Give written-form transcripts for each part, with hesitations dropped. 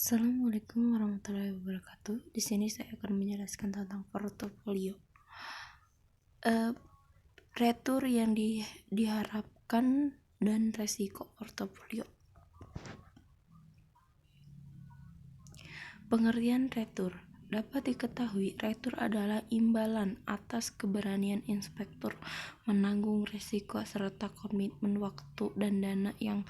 Assalamualaikum warahmatullahi wabarakatuh. Di sini saya akan menjelaskan tentang portofolio. Retur yang diharapkan dan resiko portofolio. Pengertian retur dapat diketahui, retur adalah imbalan atas keberanian inspektur menanggung risiko serta komitmen waktu dan dana yang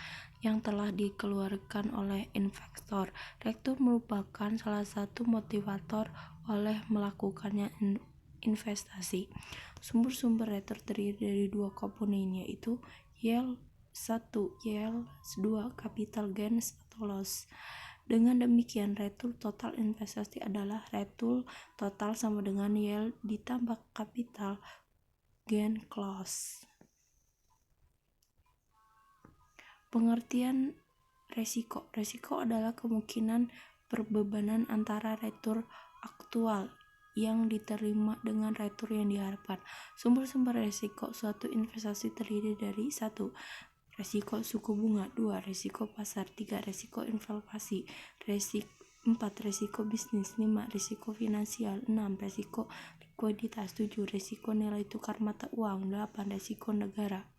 telah dikeluarkan oleh investor. Retur merupakan salah satu motivator oleh melakukannya investasi. Sumber-sumber retur terdiri dari dua komponen, yaitu yield 1, yield 2, capital gains atau loss. Dengan demikian, retur total investasi adalah retur total sama dengan yield ditambah capital gain loss. Pengertian resiko. Resiko adalah kemungkinan perbebanan antara retur aktual yang diterima dengan retur yang diharapkan. Sumber-sumber resiko suatu investasi terdiri dari 1. Resiko suku bunga, 2. Resiko pasar, 3. Resiko inflasi, 4. Resiko bisnis, 5. Resiko finansial, 6. Resiko likuiditas, 7. Resiko nilai tukar mata uang, 8. Resiko negara.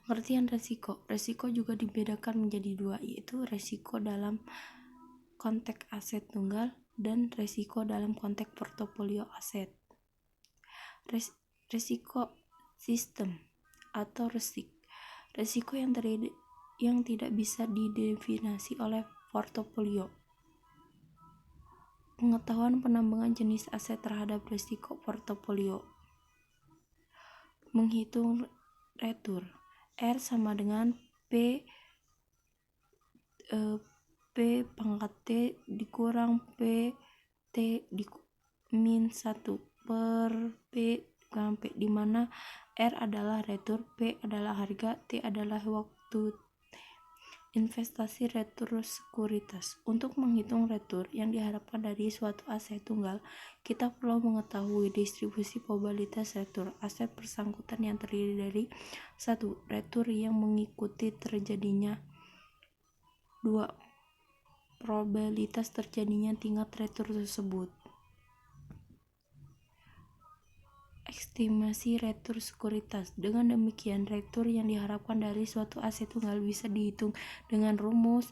Pengertian resiko. Resiko juga dibedakan menjadi dua, yaitu resiko dalam konteks aset tunggal dan resiko dalam konteks portofolio aset. Resiko sistem atau resiko yang tidak bisa didefinisi oleh portofolio. Pengetahuan penambangan jenis aset terhadap resiko portofolio. Menghitung retur. R sama dengan P pangkat T dikurang P T min 1 per P kurang P, di mana R adalah retur, P adalah harga, T adalah waktu investasi retur sekuritas. Untuk menghitung retur yang diharapkan dari suatu aset tunggal, kita perlu mengetahui distribusi probabilitas retur aset bersangkutan yang terdiri dari 1. Retur yang mengikuti terjadinya, 2. Probabilitas terjadinya tingkat retur tersebut. Estimasi retur sekuritas. Dengan demikian, retur yang diharapkan dari suatu aset tunggal bisa dihitung dengan rumus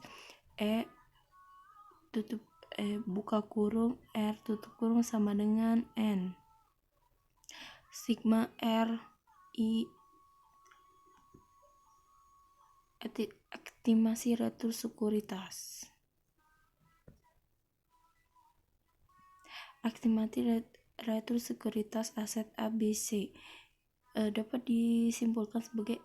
buka kurung R tutup kurung sama dengan N sigma R I. Estimasi retur sekuritas. Estimasi retur sekuritas aset ABC dapat disimpulkan sebagai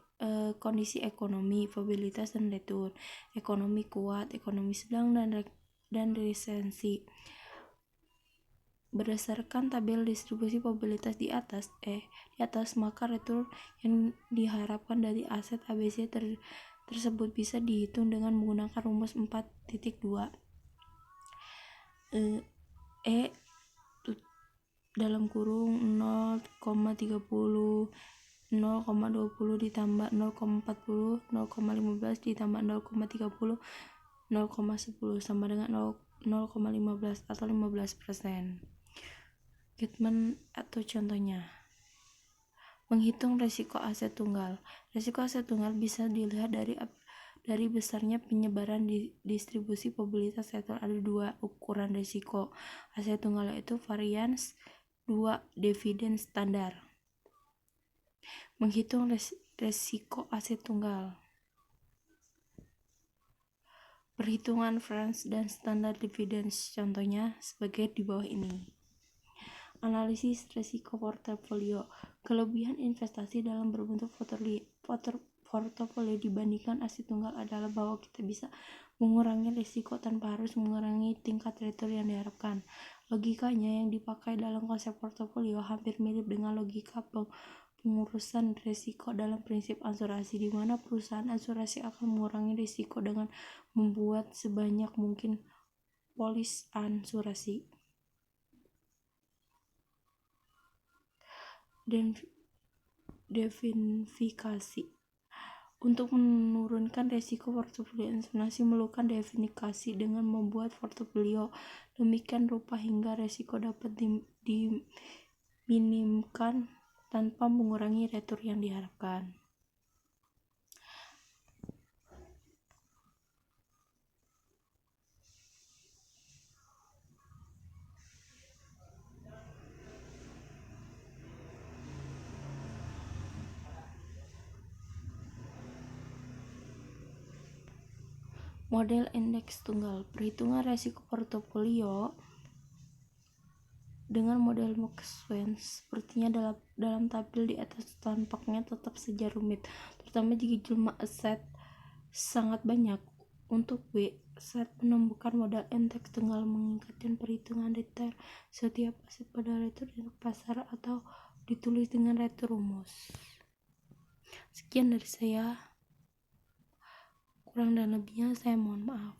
kondisi ekonomi, probabilitas dan retur. Ekonomi kuat, ekonomi sedang, dan resesi. Berdasarkan tabel distribusi probabilitas di atas, maka retur yang diharapkan dari aset ABC tersebut bisa dihitung dengan menggunakan rumus 4.2. Dalam kurung 0,30 0,20 ditambah 0,40 0,15 ditambah 0,30 0,10 sama dengan 0,15 atau 15%. Statement atau contohnya. Menghitung resiko aset tunggal. Resiko aset tunggal bisa dilihat dari besarnya penyebaran distribusi probabilitas retur. Ada dua ukuran resiko aset tunggal, yaitu varians, 2. Dividen standar. Menghitung resiko aset tunggal. Perhitungan varians dan standar dividen, contohnya sebagai di bawah ini. Analisis resiko portofolio. Kelebihan investasi dalam berbentuk portofolio dibandingkan aset tunggal adalah bahwa kita bisa mengurangi risiko tanpa harus mengurangi tingkat retur yang diharapkan. Logikanya yang dipakai dalam konsep portofolio hampir mirip dengan logika pengurusan risiko dalam prinsip asuransi, di mana perusahaan asuransi akan mengurangi risiko dengan membuat sebanyak mungkin polis asuransi. Diversifikasi. Untuk menurunkan resiko portofolio investasi melakukan diversifikasi dengan membuat portofolio demikian rupa hingga resiko dapat diminimkan tanpa mengurangi return yang diharapkan. Model indeks tunggal, perhitungan resiko portofolio dengan model Maxwell sepertinya dalam tabel di atas tampaknya tetap saja rumit, terutama jika jumlah aset sangat banyak. Untuk W, saat menemukan modal indeks tunggal mengingatkan perhitungan detail setiap aset pada return untuk pasar atau ditulis dengan return rumus. Sekian dari saya, kurang dan lebihnya saya mohon maaf.